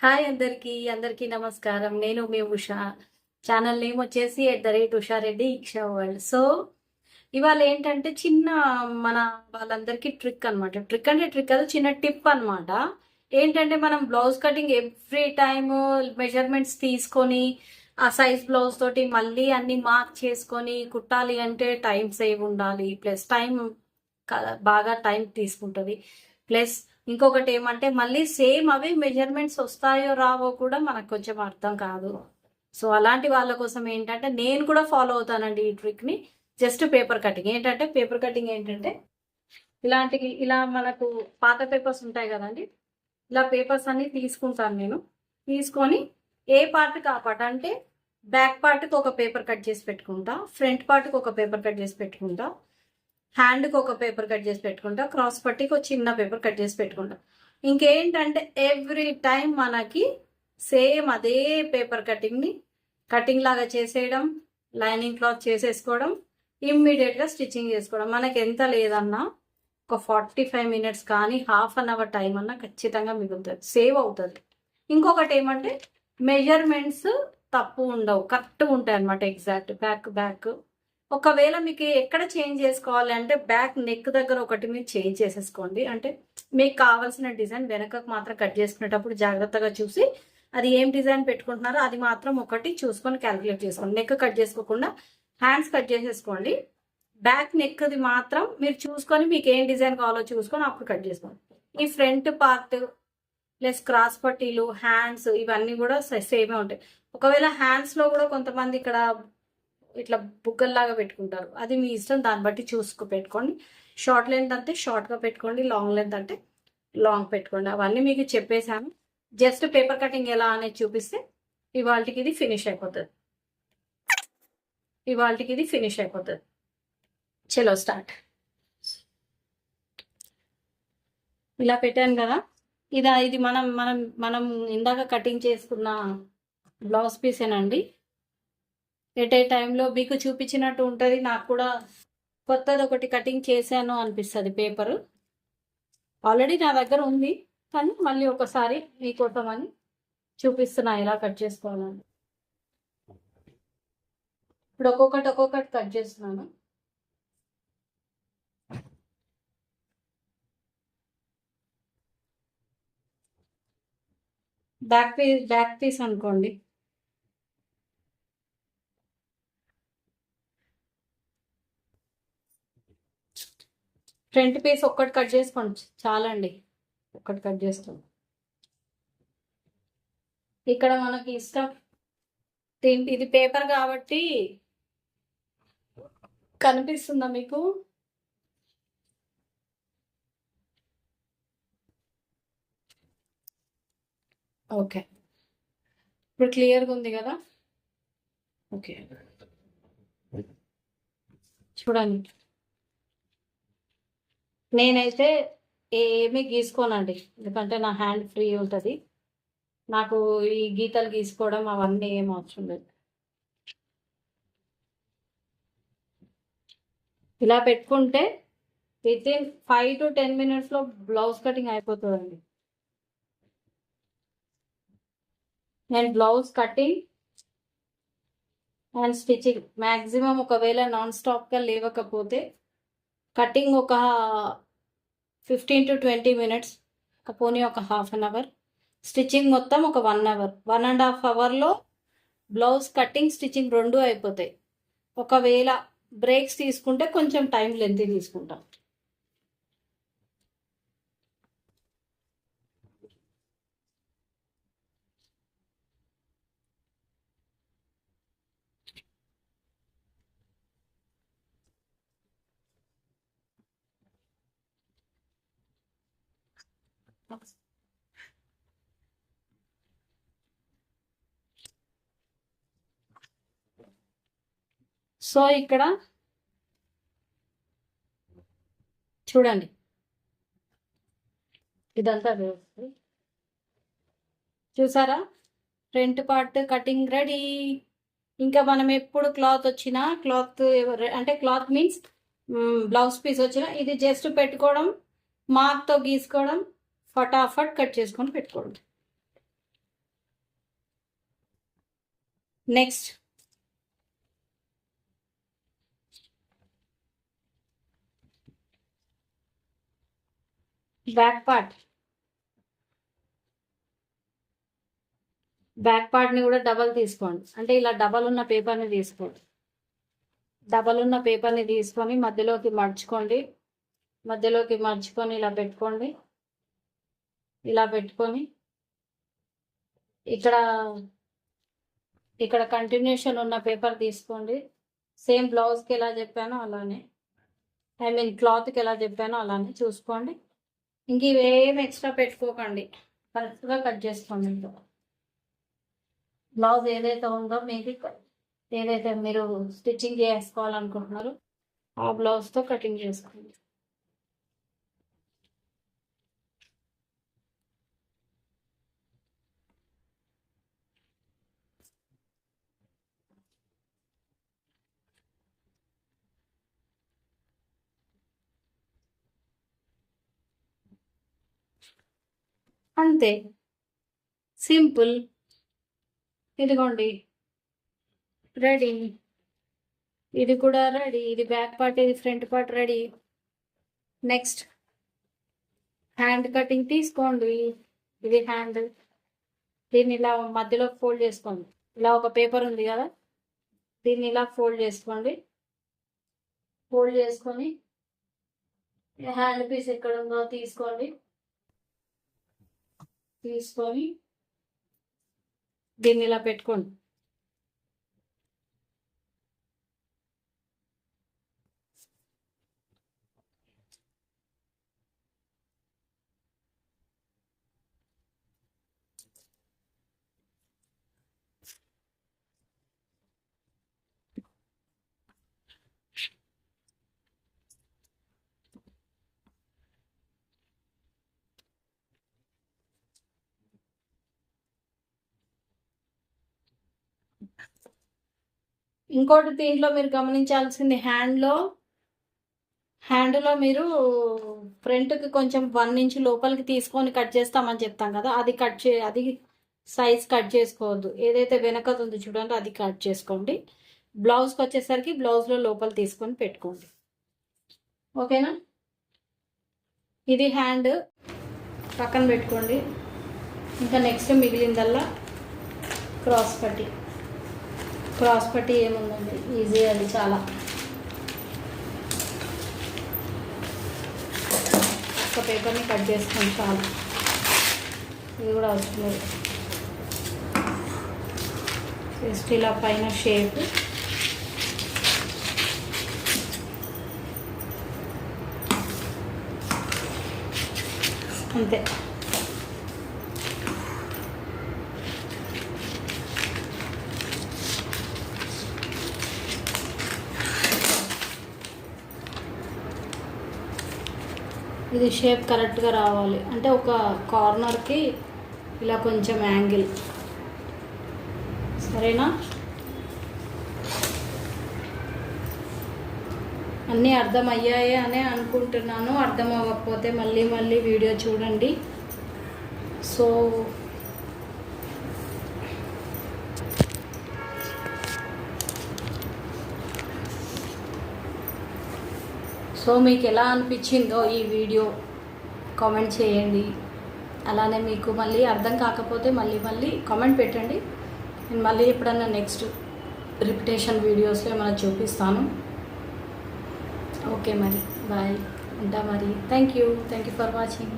Hi అందరికీ నమస్కారం. నేను మీ ఉష. ఛానల్ నేమ్ వచ్చేసి @ఉషారెడ్డి ఇక్షా వరల్డ్. సో ఇవాళ ఏంటంటే చిన్న మన వాళ్ళందరికీ ట్రిక్ అనమాట. ట్రిక్ అంటే ట్రిక్ కాదు, చిన్న టిప్ అనమాట. ఏంటంటే మనం blouse cutting every time measurements తీసుకొని ఆ సైజ్ బ్లౌజ్ తోటి మళ్ళీ అన్ని మార్క్ చేసుకొని కుట్టాలి అంటే టైం సేవ్ ఉండాలి. ప్లస్ టైం బాగా టైం తీసుకుంటుంది. ప్లస్ ఇంకొకటి ఏమంటే మళ్ళీ సేమ్ అవే మెజర్మెంట్స్ వస్తాయో రావో కూడా మనకు కొంచెం అర్థం కాదు. సో అలాంటి వాళ్ళ కోసం ఏంటంటే నేను కూడా ఫాలో అవుతానండి ఈ ట్రిక్ని. జస్ట్ పేపర్ కటింగ్ ఏంటంటే ఇలా మనకు పాత పేపర్స్ ఉంటాయి కదండి, ఇలా పేపర్స్ అన్ని తీసుకుంటాను నేను. తీసుకొని ఏ పార్ట్కి ఆ పార్ట్ అంటే బ్యాక్ పార్ట్కి ఒక పేపర్ కట్ చేసి పెట్టుకుంటా, ఫ్రంట్ పార్ట్కి ఒక పేపర్ కట్ చేసి పెట్టుకుంటా, హ్యాండ్కి ఒక పేపర్ కట్ చేసి పెట్టుకుంటా, క్రాస్ పట్టీకి ఒక చిన్న పేపర్ కట్ చేసి పెట్టుకుంటా. ఇంకేంటంటే ఎవ్రీ టైం మనకి సేమ్ అదే పేపర్ కటింగ్ లాగా చేసేయడం, లైనింగ్ క్లాత్ చేసేసుకోవడం, ఇమ్మీడియట్గా స్టిచ్చింగ్ చేసుకోవడం. మనకి ఎంత లేదన్నా ఒక 45 మినిట్స్ కానీ హాఫ్ అన్ అవర్ టైం అన్నా ఖచ్చితంగా మిగులుతుంది, సేవ్ అవుతుంది. ఇంకొకటి ఏమంటే మెజర్మెంట్స్ తప్పు ఉండవు, కరెక్ట్ ఉంటాయి అన్నమాట. ఎగ్జాక్ట్ బ్యాక్ ఒకవేళ మీకు ఎక్కడ చేంజ్ చేసుకోవాలి అంటే బ్యాక్ నెక్ దగ్గర ఒకటి మీరు చేంజ్ చేసేసుకోండి. అంటే మీకు కావాల్సిన డిజైన్ వెనకకు మాత్రం కట్ చేసుకునేటప్పుడు జాగ్రత్తగా చూసి అది ఏం డిజైన్ పెట్టుకుంటున్నారో అది మాత్రం ఒకటి చూసుకొని క్యాలిక్యులేట్ చేసుకోండి. నెక్ కట్ చేసుకోకుండా హ్యాండ్స్ కట్ చేసేసుకోండి. బ్యాక్ నెక్ది మాత్రం మీరు చూసుకొని మీకు ఏం డిజైన్ కావాలో చూసుకొని అప్పుడు కట్ చేసుకోండి. ఈ ఫ్రంట్ పార్ట్ ప్లస్ క్రాస్ పట్టీలు, హ్యాండ్స్ ఇవన్నీ కూడా సేమే ఉంటాయి. ఒకవేళ హ్యాండ్స్లో కూడా కొంతమంది ఇక్కడ ఇట్లా బుగ్గల్లాగా పెట్టుకుంటారు, అది మీ ఇష్టం, దాన్ని బట్టి చూసుకు పెట్టుకోండి. షార్ట్ లెంత్ అంటే షార్ట్గా పెట్టుకోండి, లాంగ్ లెంత్ అంటే లాంగ్ పెట్టుకోండి. అవన్నీ మీకు చెప్పేశాను. జస్ట్ పేపర్ కటింగ్ ఎలా అనేది చూపిస్తే ఇవాళకి ఇది ఫినిష్ అయిపోతుంది. చలో స్టార్ట్. ఇలా పెట్టాను కదా, ఇది మనం మనం మనం ఇందాక కటింగ్ చేసుకున్న బ్లౌజ్ పీసేనండి. ఎట్ ఏ టైంలో మీకు చూపించినట్టు ఉంటుంది, నాకు కూడా కొత్తది ఒకటి కటింగ్ చేశాను అనిపిస్తుంది. పేపరు ఆల్రెడీ నా దగ్గర ఉంది, కానీ మళ్ళీ ఒకసారి మీకోసం అని చూపిస్తున్నా ఎలా కట్ చేసుకోవాలని. ఇప్పుడు ఒక్కొక్కటి కట్ చేస్తున్నాను. బ్యాక్ పీస్ అనుకోండి. ఫ్రంట్ పీస్ ఒక్కటి కట్ చేసుకోండి చాలండి, ఒక్కటి కట్ చేస్తాం. ఇక్కడ మనకి ఇష్టం, ఇది పేపర్ కాబట్టి కనిపిస్తుందా మీకు? ఓకే, ఇప్పుడు క్లియర్గా ఉంది కదా. ఓకే చూడండి, నేనైతే ఏమీ గీసుకోనండి, ఎందుకంటే నా హ్యాండ్ ఫ్రీ ఉంటుంది. నాకు ఈ గీతలు గీసుకోవడం అవన్నీ ఏం అవసరం లేదు. ఇలా పెట్టుకుంటే వితిన్ 5 to 10 మినిట్స్లో బ్లౌజ్ కటింగ్ అయిపోతుందండి. నేను blouse cutting and stitching maximum ఒకవేళ నాన్ స్టాప్గా లేవకపోతే కటింగ్ ఒక 15 to 20 మినిట్స్, పోనీ ఒక హాఫ్ అన్ అవర్, స్టిచ్చింగ్ మొత్తం ఒక 1 అవర్, 1.5 అవర్లో బ్లౌజ్ కటింగ్ స్టిచ్చింగ్ రెండు అయిపోతాయి. ఒకవేళ బ్రేక్స్ తీసుకుంటే కొంచెం టైం లెంత్ తీసుకుంటాం. సో ఇక్కడ చూడండి, ఇదంతా చూసారా, ఫ్రంట్ పార్ట్ కటింగ్ రెడీ. ఇంకా మనం ఎప్పుడు క్లాత్ వచ్చినా, క్లాత్ మీన్స్ బ్లౌజ్ పీస్ వచ్చినా ఇది జస్ట్ పెట్టుకోవడం, మార్క్తో గీసుకోవడం, ఫటాఫట్ కట్ చేసుకొని పెట్టుకోవడం. Next back part. బ్యాక్ పార్ట్ని కూడా డబల్ తీసుకోండి, అంటే ఇలా డబల్ ఉన్న పేపర్ని తీసుకోండి. డబల్ ఉన్న పేపర్ని తీసుకొని మధ్యలోకి మర్చుకోండి. మధ్యలోకి మర్చుకొని ఇలా పెట్టుకోండి. ఇలా పెట్టుకొని ఇక్కడ ఇక్కడ కంటిన్యూషన్ ఉన్న పేపర్ తీసుకోండి. సేమ్ బ్లౌజ్కి ఎలా చెప్పానో అలానే, ఐ మీన్ క్లాత్కి ఎలా చెప్పానో అలానే చూసుకోండి. ఇంక ఇవేం ఎక్స్ట్రా పెట్టుకోకండి, కరెక్ట్గా కట్ చేసుకోండి. ఇంకా బ్లౌజ్ ఏదైతే ఉందో మీది, ఏదైతే మీరు స్టిచ్చింగ్ చేసుకోవాలనుకుంటున్నారో ఆ బ్లౌజ్తో కటింగ్ చేసుకోండి. అంతే, సింపుల్. ఇదిగోండి రెడీ. ఇది కూడా రెడీ. ఇది బ్యాక్ పార్ట్, ఇది front part ready. Next hand cutting తీసుకోండి. ఇది హ్యాండ్. దీన్ని ఇలా మధ్యలో ఫోల్డ్ చేసుకోండి. ఇలా ఒక పేపర్ ఉంది కదా, దీన్ని ఇలా ఫోల్డ్ చేసుకోండి. ఫోల్డ్ చేసుకొని హ్యాండ్ పీస్ ఎక్కడ ఉందో తీసుకొని దీన్ని ఇలా పెట్టుకోండి. ఇంకోటి దీంట్లో మీరు గమనించాల్సింది, హ్యాండ్లో మీరు ఫ్రంట్కి కొంచెం 1 ఇంచ్ లోపలికి తీసుకొని కట్ చేస్తామని చెప్తాం కదా, అది సైజ్ కట్ చేసుకోవద్దు. ఏదైతే వెనక ఉంది చూడండి, అది కట్ చేసుకోండి. బ్లౌజ్కి వచ్చేసరికి బ్లౌజ్లో లోపల తీసుకొని పెట్టుకోండి. ఓకేనా? ఇది హ్యాండ్ పక్కన పెట్టుకోండి. ఇంకా నెక్స్ట్ మిగిలిందల్లా క్రాస్ పట్టీ ఏముందండి, ఈజీ, అది చాలా. ఒక పేపర్ని కట్ చేసుకోండి చాలా. ఇది కూడా వస్తుంది జస్ట్ ఇలా పైన షేప్. అంతే. ఇది షేప్ కరెక్ట్గా రావాలి, అంటే ఒక కార్నర్కి ఇలా కొంచెం యాంగిల్. సరేనా? అన్నీ అర్థమయ్యాయి అనే అనుకుంటున్నాను. అర్థం అవ్వకపోతే మళ్ళీ వీడియో చూడండి. సో మీకు ఎలా అనిపించిందో ఈ వీడియో కామెంట్ చేయండి. అలానే మీకు మళ్ళీ అర్థం కాకపోతే మళ్ళీ కామెంట్ పెట్టండి. నేను మళ్ళీ ఎప్పుడన్నా నెక్స్ట్ రిపిటేషన్ వీడియోస్లో ఏమైనా చూపిస్తాను. ఓకే మరి, బాయ్, ఉంటా మరి. Thank you for watching.